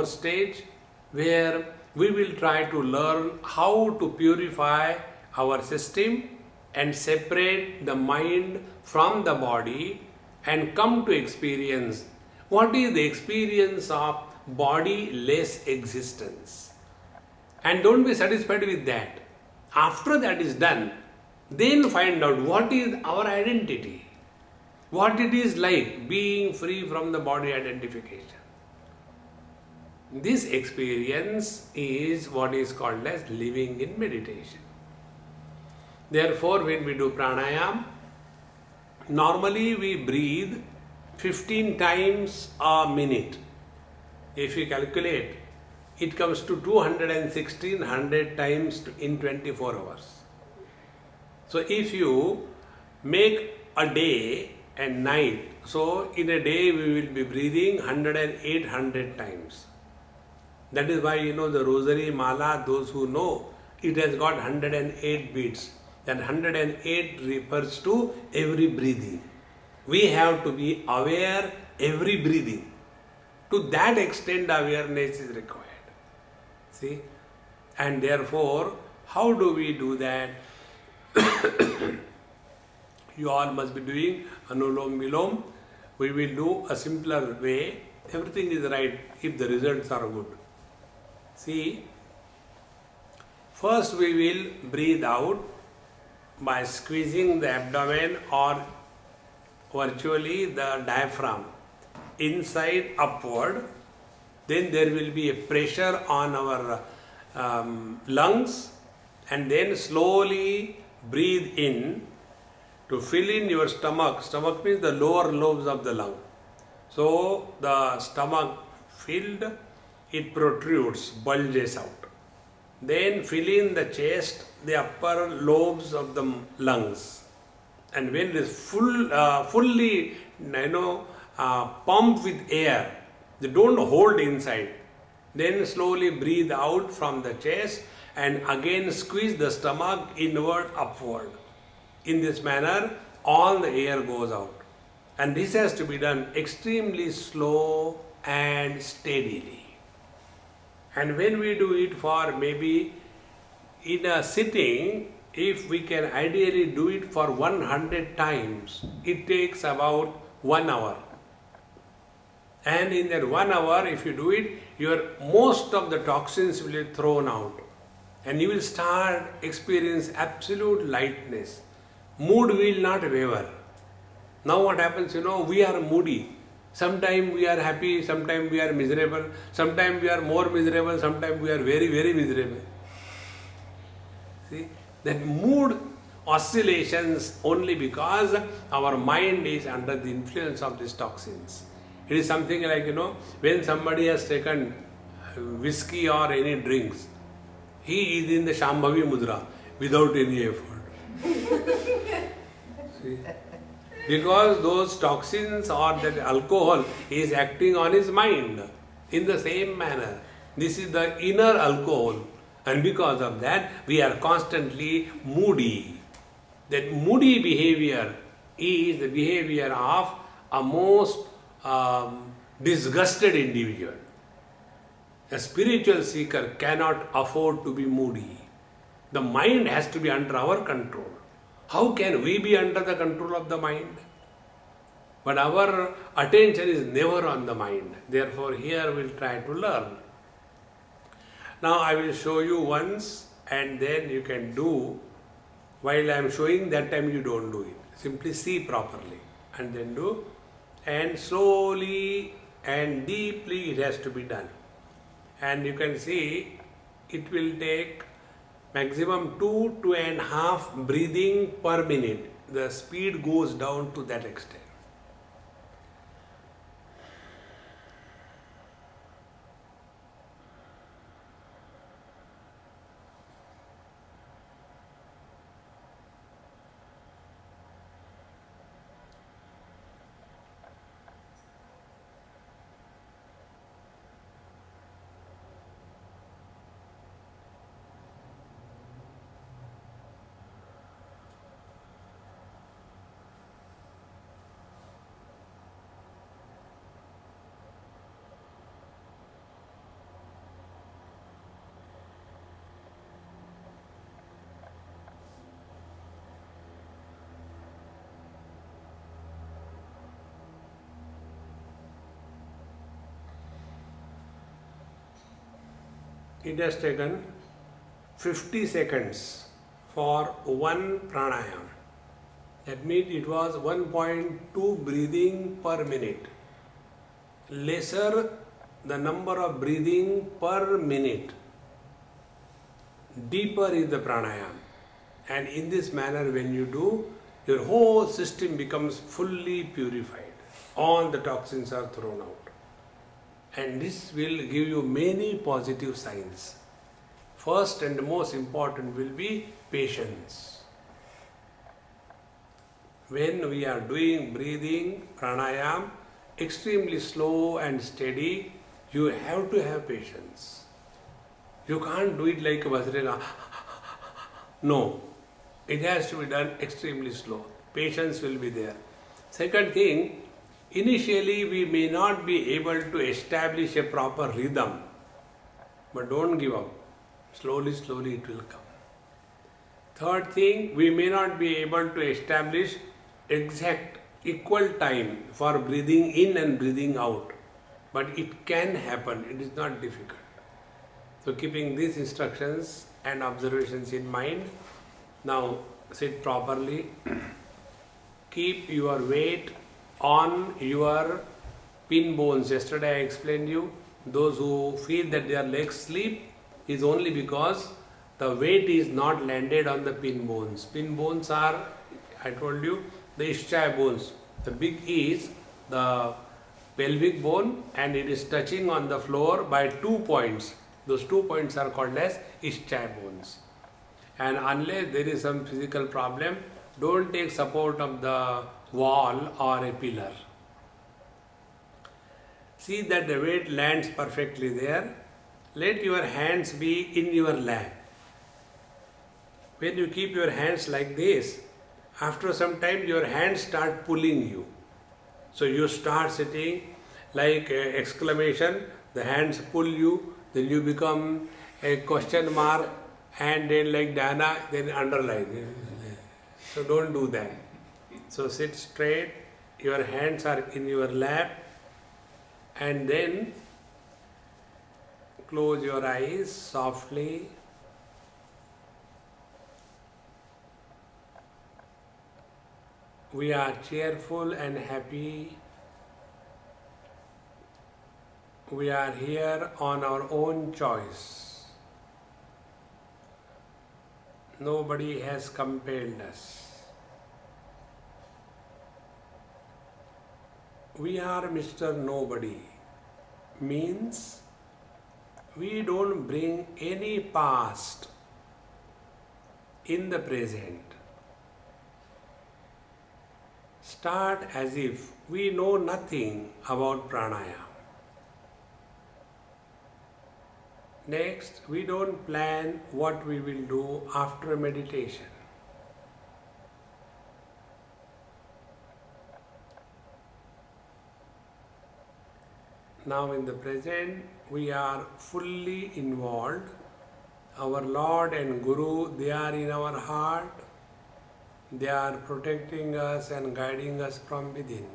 stage where we will try to learn how to purify our system and separate the mind from the body and come to experience what is the experience of body-less existence. And don't be satisfied with that. After that is done, then find out what is our identity, what it is like being free from the body identification. This experience is what is called as living in meditation. Therefore, when we do pranayam, normally we breathe 15 times a minute. If you calculate, it comes to 216 times in 24 hours. So if you make a day and night, so in a day we will be breathing 108 times. That is why the rosary mala, those who know, it has got 108 beats. That 108 refers to every breathing. We have to be aware every breathing. To that extent awareness is required. See? And therefore, how do we do that? You all must be doing Anulom Vilom. We will do a simpler way. Everything is right if the results are good. See, first we will breathe out by squeezing the abdomen or virtually the diaphragm inside upward. Then there will be a pressure on our lungs, and then slowly breathe in to fill in your stomach. Stomach means the lower lobes of the lung. So the stomach filled, it protrudes, bulges out. Then fill in the chest, the upper lobes of the lungs. And when it is fully pumped with air, they don't hold inside. Then slowly breathe out from the chest and again squeeze the stomach inward, upward. In this manner, all the air goes out. And this has to be done extremely slow and steadily. And when we do it for maybe in a sitting, if we can ideally do it for 100 times, it takes about 1 hour. And in that 1 hour, if you do it, most of the toxins will be thrown out. And you will start experience absolute lightness. Mood will not waver. Now what happens, we are moody. Sometimes we are happy, sometimes we are miserable, sometimes we are more miserable, sometimes we are very, very miserable. See, that mood oscillations only because our mind is under the influence of these toxins. It is something like, when somebody has taken whiskey or any drinks, he is in the Shambhavi Mudra without any effort. See? Because those toxins or that alcohol is acting on his mind in the same manner. This is the inner alcohol, and because of that we are constantly moody. That moody behavior is the behavior of a most disgusted individual. A spiritual seeker cannot afford to be moody. The mind has to be under our control. How can we be under the control of the mind? But our attention is never on the mind. Therefore, here we will try to learn. Now, I will show you once and then you can do. While I am showing, that time you don't do it. Simply see properly and then do. And slowly and deeply it has to be done. And you can see it will take maximum 2.5 breathing per minute. The speed goes down to that extent. it has taken 50 seconds for one pranayam. That means it was 1.2 breathing per minute. Lesser the number of breathing per minute, deeper is the pranayam. And in this manner, when you do, your whole system becomes fully purified. All the toxins are thrown out. And this will give you many positive signs. First and most important will be patience. When we are doing breathing, pranayam, extremely slow and steady, you have to have patience. You can't do it like a Vajrayana. No, it has to be done extremely slow. Patience will be there. Second thing, initially we may not be able to establish a proper rhythm, but don't give up. Slowly, slowly it will come. Third thing, we may not be able to establish exact equal time for breathing in and breathing out, but it can happen. It is not difficult. So keeping these instructions and observations in mind, now sit properly. Keep your weight on your pin bones. Yesterday I explained you, those who feel that their legs sleep is only because the weight is not landed on the pin bones. Pin bones are, I told you, the ischia bones. The big is the pelvic bone and it is touching on the floor by 2 points. Those 2 points are called as ischia bones. And unless there is some physical problem, don't take support of the wall or a pillar. See that the weight lands perfectly there. Let your hands be in your lap. When you keep your hands like this, after some time your hands start pulling you. So you start sitting like exclamation, the hands pull you, then you become a question mark, and then like Dana, then underline. So don't do that. So sit straight, your hands are in your lap, and then close your eyes softly. We are cheerful and happy. We are here on our own choice. Nobody has compelled us. We are Mr. Nobody. Means we don't bring any past in the present. Start as if we know nothing about pranayama. Next, we don't plan what we will do after meditation. Now in the present, we are fully involved. Our Lord and Guru, they are in our heart. They are protecting us and guiding us from within.